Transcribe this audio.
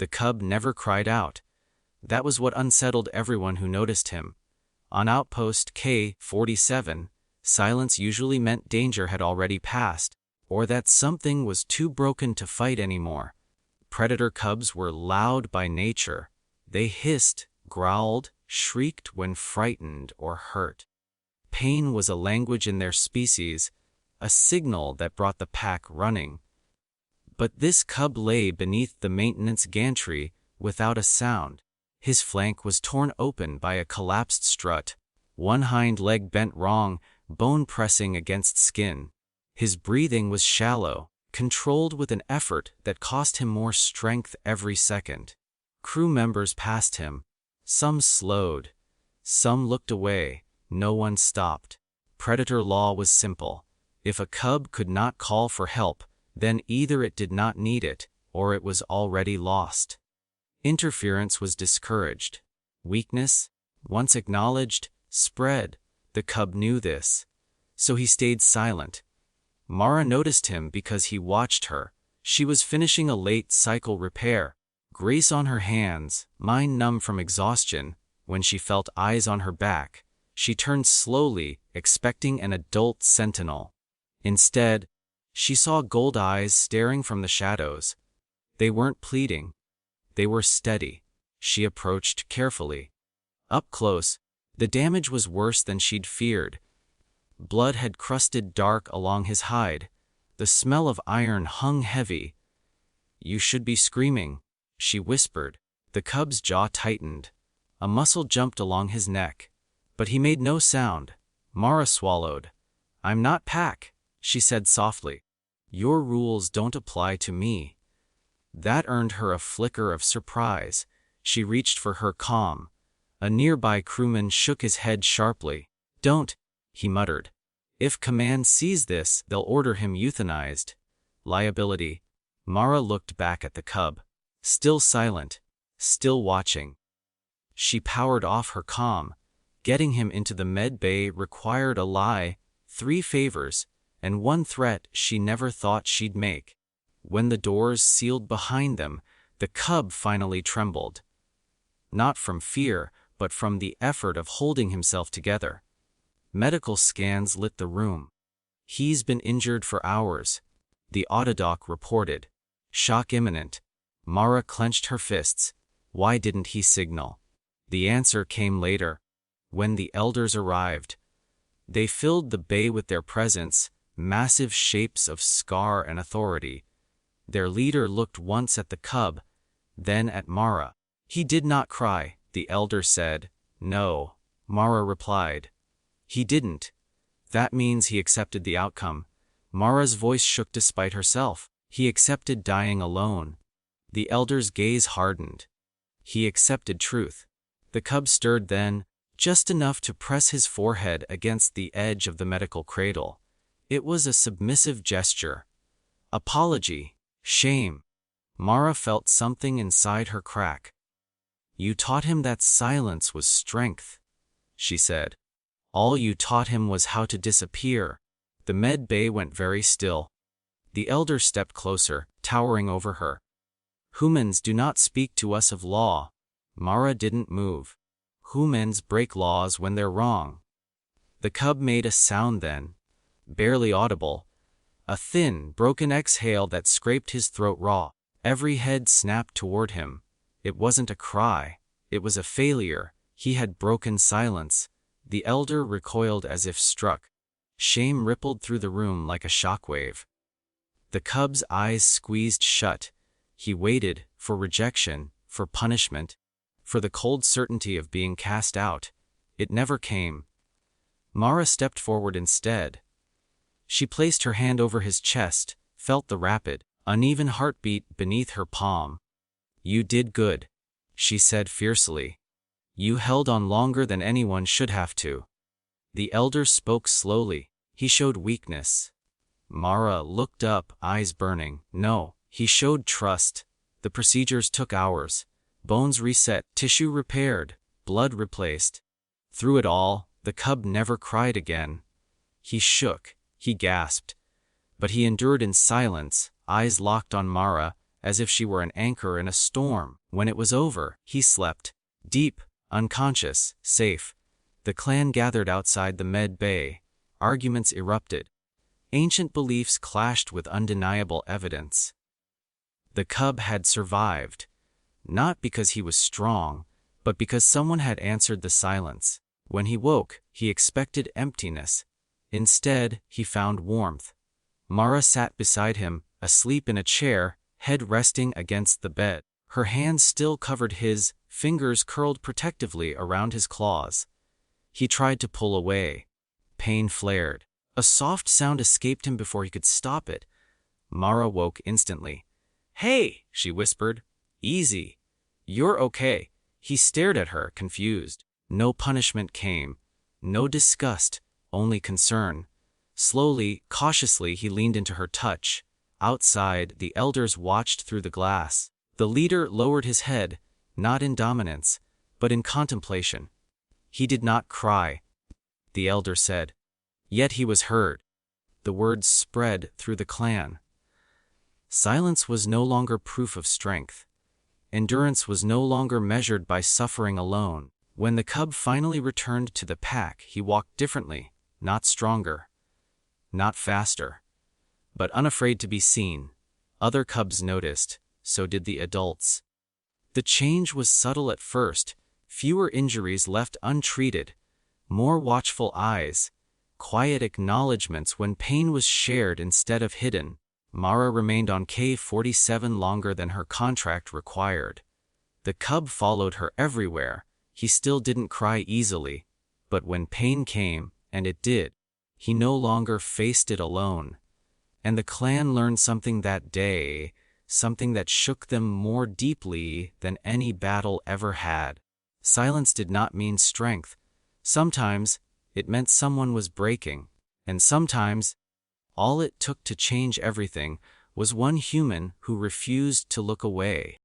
The cub never cried out. That was what unsettled everyone who noticed him. On outpost K-47, silence usually meant danger had already passed, or that something was too broken to fight anymore. Predator cubs were loud by nature. They hissed, growled, shrieked when frightened or hurt. Pain was a language in their species, a signal that brought the pack running. But this cub lay beneath the maintenance gantry without a sound. His flank was torn open by a collapsed strut, one hind leg bent wrong, bone pressing against skin. His breathing was shallow, controlled with an effort that cost him more strength every second. Crew members passed him. Some slowed. Some looked away. No one stopped. Predator law was simple. If a cub could not call for help, then either it did not need it, or it was already lost. Interference was discouraged. Weakness, once acknowledged, spread. The cub knew this. So he stayed silent. Mara noticed him because he watched her. She was finishing a late cycle repair, grease on her hands, mind numb from exhaustion. When she felt eyes on her back, she turned slowly, expecting an adult sentinel. Instead, she saw gold eyes staring from the shadows. They weren't pleading. They were steady. She approached carefully. Up close, the damage was worse than she'd feared. Blood had crusted dark along his hide. The smell of iron hung heavy. "You should be screaming," she whispered. The cub's jaw tightened. A muscle jumped along his neck. But he made no sound. Mara swallowed. "I'm not pack," she said softly. "Your rules don't apply to me." That earned her a flicker of surprise. She reached for her comm. A nearby crewman shook his head sharply. "Don't," he muttered. "If command sees this, they'll order him euthanized." Liability. Mara looked back at the cub. Still silent. Still watching. She powered off her comm. Getting him into the med bay required a lie, 3 favors, and 1 threat she never thought she'd make. When the doors sealed behind them, the cub finally trembled. Not from fear, but from the effort of holding himself together. Medical scans lit the room. "He's been injured for hours," the Audiobook reported. "Shock imminent." Mara clenched her fists. Why didn't he signal? The answer came later, when the elders arrived. They filled the bay with their presence, massive shapes of scar and authority. Their leader looked once at the cub, then at Mara. "He did not cry," the elder said. "No," Mara replied. "He didn't. That means he accepted the outcome." Mara's voice shook despite herself. "He accepted dying alone." The elder's gaze hardened. He accepted truth. The cub stirred then, just enough to press his forehead against the edge of the medical cradle. It was a submissive gesture. Apology. Shame. Mara felt something inside her crack. "You taught him that silence was strength," she said. "All you taught him was how to disappear." The med bay went very still. The elder stepped closer, towering over her. "Humans do not speak to us of law." Mara didn't move. "Humans break laws when they're wrong." The cub made a sound then, barely audible, a thin, broken exhale that scraped his throat raw. Every head snapped toward him. It wasn't a cry. It was a failure. He had broken silence. The elder recoiled as if struck. Shame rippled through the room like a shockwave. The cub's eyes squeezed shut. He waited for rejection, for punishment, for the cold certainty of being cast out. It never came. Mara stepped forward instead. She placed her hand over his chest, felt the rapid, uneven heartbeat beneath her palm. "You did good," she said fiercely. "You held on longer than anyone should have to." The elder spoke slowly. He showed weakness. Mara looked up, eyes burning. No, he showed trust. The procedures took hours. Bones reset, tissue repaired, blood replaced. Through it all, the cub never cried again. He shook, he gasped. But he endured in silence, eyes locked on Mara, as if she were an anchor in a storm. When it was over, he slept, deep, unconscious, safe. The clan gathered outside the med bay. Arguments erupted. Ancient beliefs clashed with undeniable evidence. The cub had survived, not because he was strong, but because someone had answered the silence. When he woke, he expected emptiness. Instead, he found warmth. Mara sat beside him, asleep in a chair, head resting against the bed. Her hands still covered his, fingers curled protectively around his claws. He tried to pull away. Pain flared. A soft sound escaped him before he could stop it. Mara woke instantly. "Hey," she whispered. "Easy. You're okay." He stared at her, confused. No punishment came. No disgust, only concern. Slowly, cautiously, he leaned into her touch. Outside, the elders watched through the glass. The leader lowered his head, not in dominance, but in contemplation. He did not cry, the elder said. Yet he was heard. The words spread through the clan. Silence was no longer proof of strength. Endurance was no longer measured by suffering alone. When the cub finally returned to the pack, he walked differently, not stronger, not faster, but unafraid to be seen. Other cubs noticed, so did the adults. The change was subtle at first, fewer injuries left untreated, more watchful eyes, quiet acknowledgments when pain was shared instead of hidden. Mara remained on K-47 longer than her contract required. The cub followed her everywhere. He still didn't cry easily, but when pain came, and it did, he no longer faced it alone. And the clan learned something that day, something that shook them more deeply than any battle ever had. Silence did not mean strength. Sometimes it meant someone was breaking, and sometimes all it took to change everything was one human who refused to look away.